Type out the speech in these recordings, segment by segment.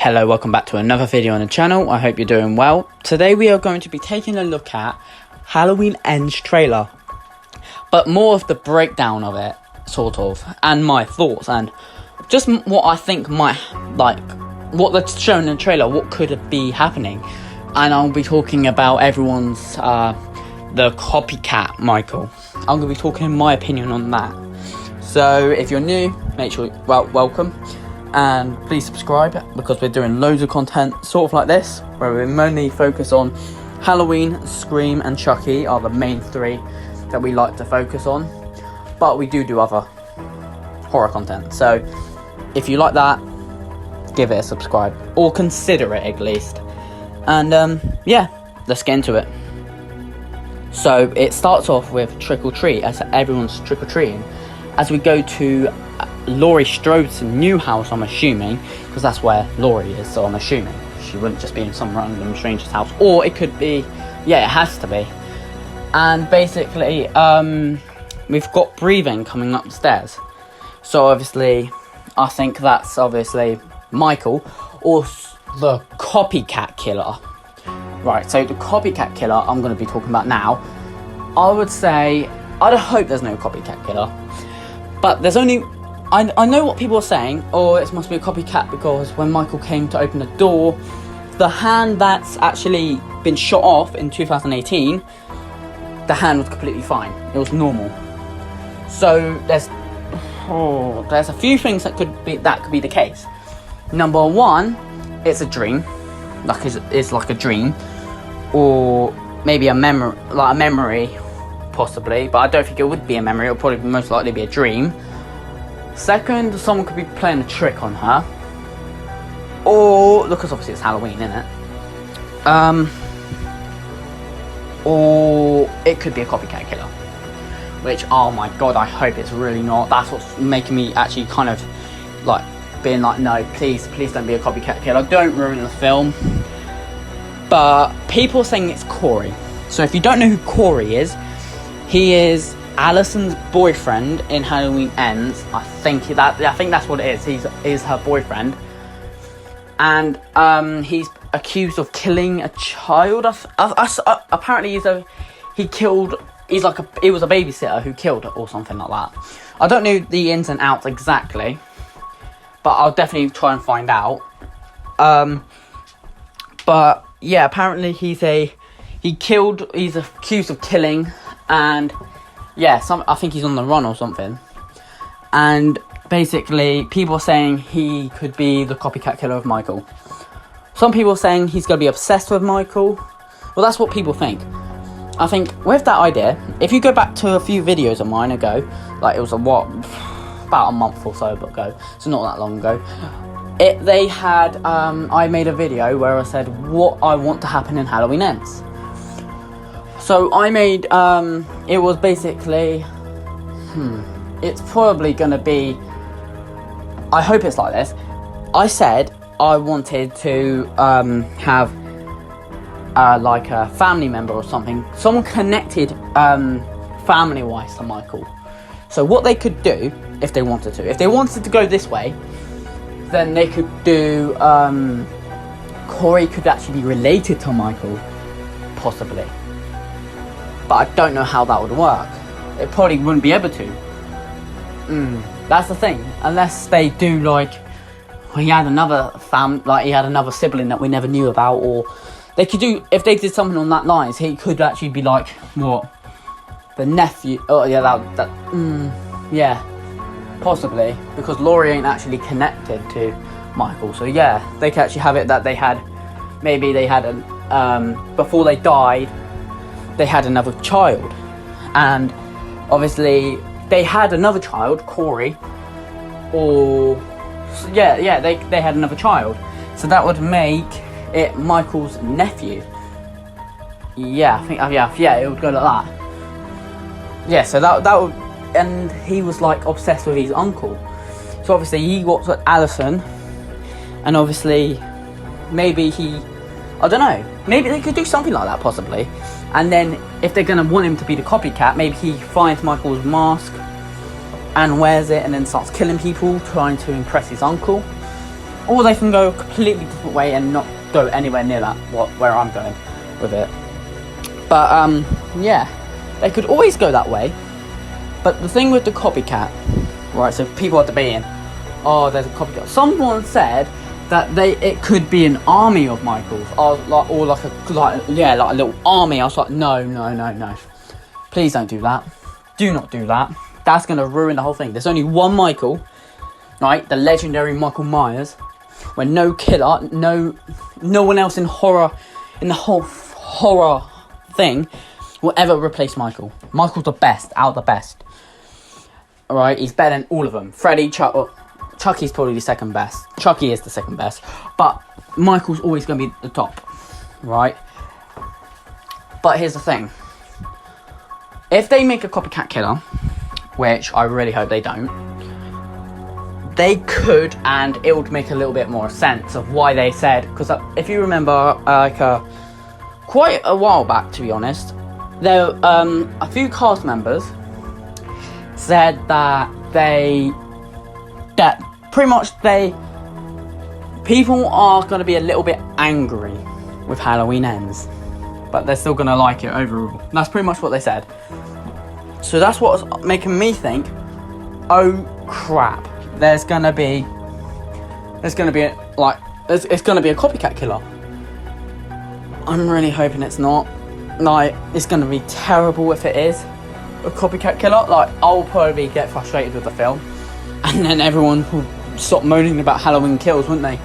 Hello, welcome back to another video on the channel. I hope you're doing well. Today we are going to be taking a look at Halloween Ends trailer, but more of the breakdown of it, sort of, and my thoughts, and just what I think might, what that's shown in the trailer, what could be happening. And I'll be talking about everyone's, the copycat Michael. I'm going to be talking my opinion on that. So if you're new, make sure, welcome. And please subscribe, because we're doing loads of content sort of like this, where we mainly focus on Halloween, Scream and Chucky are the main three that we like to focus on, but we do other horror content. So if you like that, give it a subscribe, or consider it at least. And yeah, let's get into it. So it starts off with trick or treat, as everyone's trick or treating, as we go to Laurie Strode's new house, I'm assuming, because that's where Laurie is, so I'm assuming she wouldn't just be in some random stranger's house, or it could be, yeah, it has to be. And basically, we've got breathing coming up the stairs, so obviously I think that's obviously Michael, or the copycat killer. Right, so the copycat killer I'm going to be talking about now. I would say, I'd hope there's no copycat killer, but there's only, I know what people are saying, it must be a copycat, because when Michael came to open the door, the hand that's actually been shot off in 2018, the hand was completely fine. It was normal. So there's a few things that could be the case. Number one, it's a dream, it's like a dream, or maybe a memory, possibly, but I don't think it would be a memory. It'll probably most likely be a dream. Second, someone could be playing a trick on her, or because obviously it's Halloween, isn't it? Or it could be a copycat killer, which, oh my god, I hope it's really not. That's what's making me actually kind of like being like, no, please don't be a copycat killer, don't ruin the film. But people are saying it's Corey. So if you don't know who Corey is, he is Allison's boyfriend in Halloween Ends. I think that's what it is. He's her boyfriend, and he's accused of killing a child. Apparently, he was a babysitter who killed her or something like that. I don't know the ins and outs exactly, but I'll definitely try and find out. But yeah, apparently he's accused of killing, and yeah, I think he's on the run or something. And basically, people are saying he could be the copycat killer of Michael. Some people are saying he's going to be obsessed with Michael. Well, that's what people think. I think with that idea, if you go back to a few videos of mine ago, like it was about a month or so ago, so not that long ago, I made a video where I said what I want to happen in Halloween Ends. So I made, it was basically, it's probably going to be, I hope it's like this. I said I wanted to have like a family member or something, someone connected family-wise to Michael. So what they could do, if they wanted to go this way, then they could do, Corey could actually be related to Michael, possibly. But I don't know how that would work. It probably wouldn't be able to. That's the thing. Unless they do he had another he had another sibling that we never knew about, or they could do, if they did something on that lines, he could actually be like, what? The nephew. Oh yeah, yeah, possibly, because Laurie ain't actually connected to Michael. So yeah, they could actually have it that maybe they had before they died, they had another child, and obviously they had another child, Corey, or yeah, they had another child, so that would make it Michael's nephew. Yeah, I think yeah, it would go like that. Yeah, so that would, and he was like obsessed with his uncle, so obviously he got with Allison, and obviously maybe I don't know, maybe they could do something like that possibly. And then if they're going to want him to be the copycat, maybe he finds Michael's mask and wears it and then starts killing people, trying to impress his uncle. or they can go a completely different way and not go anywhere near that where I'm going with it. But yeah, they could always go that way. But the thing with the copycat, right? So people are debating, oh, there's a copycat. Someone said that it could be an army of Michaels, or like a little army. I was like, no, please don't do that. Do not do that. That's gonna ruin the whole thing. There's only one Michael, right? The legendary Michael Myers. When no killer, no one else in the whole horror thing will ever replace Michael. Michael's the best out of the best. Alright, he's better than all of them. Freddy, Chucky's probably the second best. Chucky is the second best. But Michael's always going to be the top. Right? But here's the thing. If they make a copycat killer, which I really hope they don't, they could, and it would make a little bit more sense of why they said, because if you remember, quite a while back, to be honest, there a few cast members said that people are going to be a little bit angry with Halloween Ends, but they're still going to like it overall. That's pretty much what they said. So that's what's making me think, oh crap, it's going to be a copycat killer. I'm really hoping it's not. Like, it's going to be terrible if it is a copycat killer. Like, I'll probably get frustrated with the film, and then everyone will stop moaning about Halloween Kills, wouldn't they?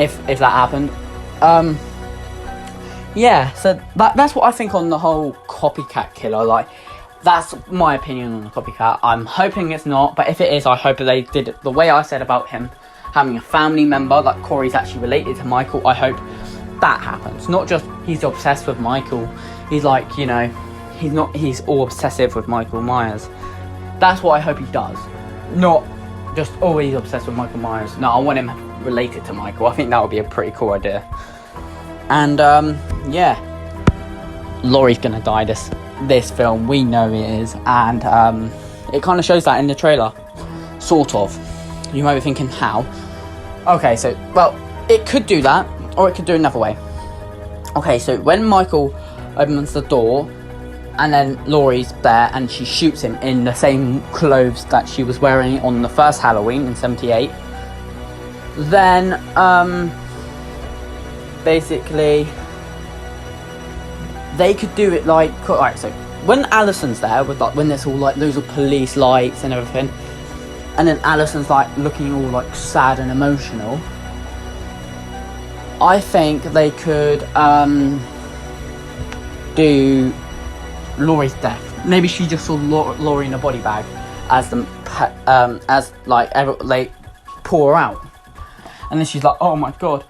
If that happened. Yeah, so that's what I think on the whole copycat killer. Like, that's my opinion on the copycat. I'm hoping it's not, but if it is, I hope that they did it the way I said about him having a family member, like Corey's actually related to Michael. I hope that happens. Not just he's obsessed with Michael. He's like, you know, he's all obsessive with Michael Myers. That's what I hope he does. Not just, oh, he's obsessed with Michael Myers. No, I want him related to Michael. I think that would be a pretty cool idea. And yeah, Laurie's gonna die this film. We know it is, and it kind of shows that in the trailer, sort of. You might be thinking, how? Okay, so, well, it could do that, or it could do another way. Okay, so when Michael opens the door, and then Laurie's there, and she shoots him in the same clothes that she was wearing on the first Halloween in '78, then, basically, they could do it like, alright, so when Allison's there, with like, when there's all like, those are police lights and everything, and then Allison's like, looking all like, sad and emotional, I think they could, do Laurie's death. Maybe she just saw Laurie in a body bag as they pull her out, and then she's like, oh my god,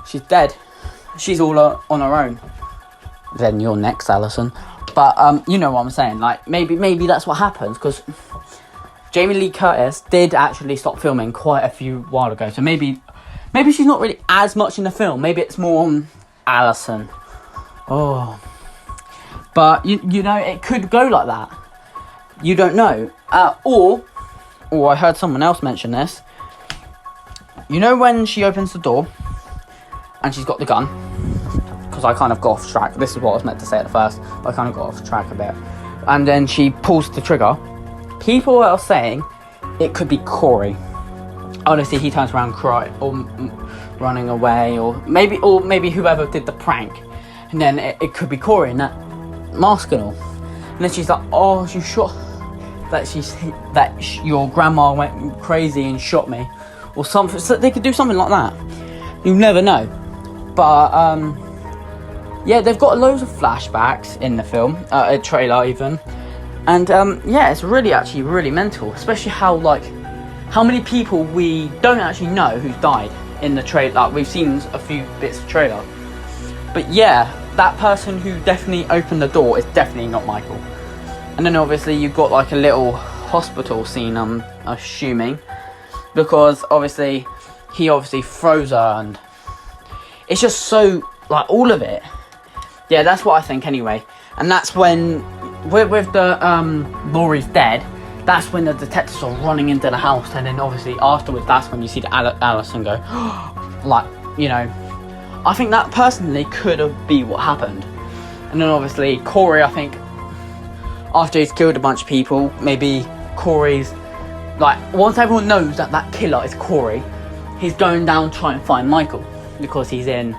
she's dead, she's all on her own. Then you're next, Allison. But you know what I'm saying, like maybe that's what happens, because Jamie Lee Curtis did actually stop filming quite a few while ago, so maybe she's not really as much in the film. Maybe it's more on Allison. Oh, but you know, it could go like that. You don't know. Or I heard someone else mention this. You know when she opens the door and she's got the gun? Because I kind of got off track. This is what I was meant to say at first, but I kind of got off track a bit. And then she pulls the trigger. People are saying it could be Corey. Honestly, he turns around, cry, or running away, or maybe whoever did the prank, and then it could be Corey in that mask and all. And then she's like, "Oh, you shot your grandma went crazy and shot me," or something. So they could do something like that. You never know. But yeah, they've got loads of flashbacks in the film, a trailer even, and yeah, it's really mental, especially how many people we don't actually know who's died in the trailer. Like, we've seen a few bits of trailer, but yeah, that person who definitely opened the door is definitely not Michael. And then obviously you've got like a little hospital scene, I'm assuming, because obviously he froze her, and it's just so, like, all of it. Yeah, that's what I think anyway. And that's when with the Laurie's dead, that's when the detectives are running into the house, and then obviously afterwards, that's when you see the Alison go, like, you know, I think that personally could have been what happened. And then obviously Corey, I think, after he's killed a bunch of people, maybe Corey's, like, once everyone knows that that killer is Corey, he's going down to try and find Michael, because he's in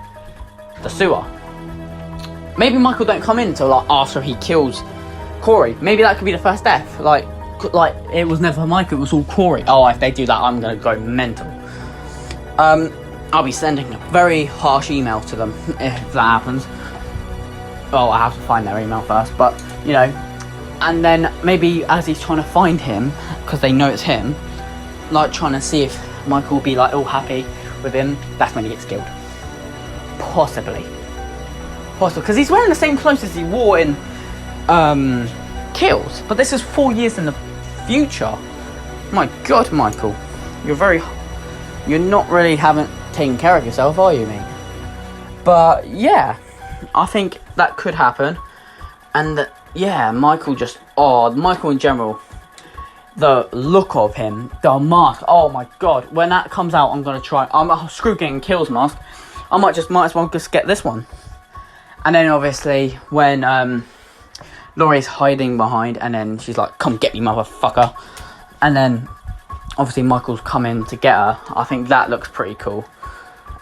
the sewer. Maybe Michael don't come in until, like, after he kills Corey. Maybe that could be the first death, like it was never Michael, it was all Corey. Oh, if they do that, I'm gonna go mental. I'll be sending a very harsh email to them if that happens. Well, I have to find their email first, but, you know, and then maybe as he's trying to find him, because they know it's him, like, trying to see if Michael will be, like, all happy with him, that's when he gets killed. Possibly, because he's wearing the same clothes as he wore in Kills, but this is 4 years in the future. My God, Michael, you're not really haven't taken care of yourself, are you, mate? But yeah, I think that could happen. And yeah, Michael in general, the look of him, the mask, oh my God, when that comes out, I'm gonna try, screw getting Kills mask, I might as well just get this one. And then obviously when Laurie's hiding behind, and then she's like, come get me, motherfucker. And then obviously Michael's coming to get her. I think that looks pretty cool.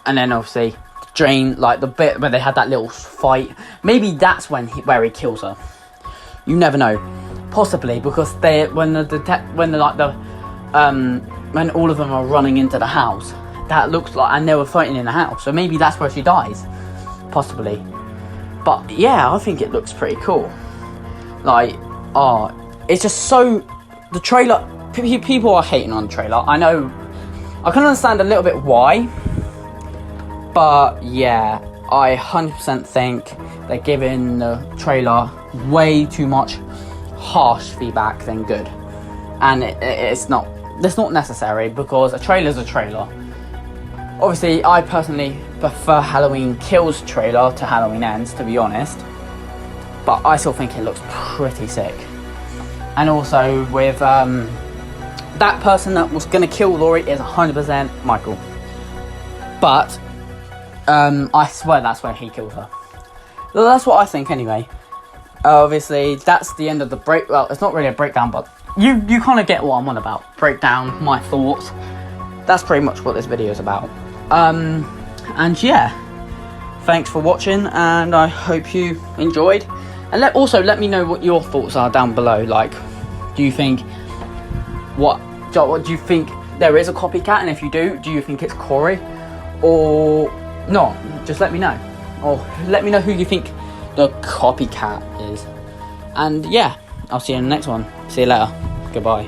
And then obviously Jane, like the bit where they had that little fight, maybe that's where he kills her. You never know. Possibly, because when all of them are running into the house, that looks like, and they were fighting in the house, so maybe that's where she dies. Possibly. But yeah, I think it looks pretty cool. Like, it's just so, the trailer, people are hating on the trailer. I know, I can understand a little bit why, but yeah, I 100% think they're giving the trailer way too much harsh feedback than good. And it's not necessary, because a trailer's a trailer. Obviously, I personally prefer Halloween Kills trailer to Halloween Ends, to be honest. But I still think it looks pretty sick. And also with that person that was gonna kill Laurie is 100% Michael. But I swear that's where he killed her. Well, that's what I think anyway. Obviously, that's the end of the break. Well, it's not really a breakdown, but you kind of get what I'm on about. Breakdown, my thoughts. That's pretty much what this video is about. And yeah, thanks for watching, and I hope you enjoyed. And let me know what your thoughts are down below. Like, do you think what do you think there is a copycat? And if you do you think it's Corey or not? Just let me know, or let me know who you think the copycat is. And yeah, I'll see you in the next one. See you later. Goodbye.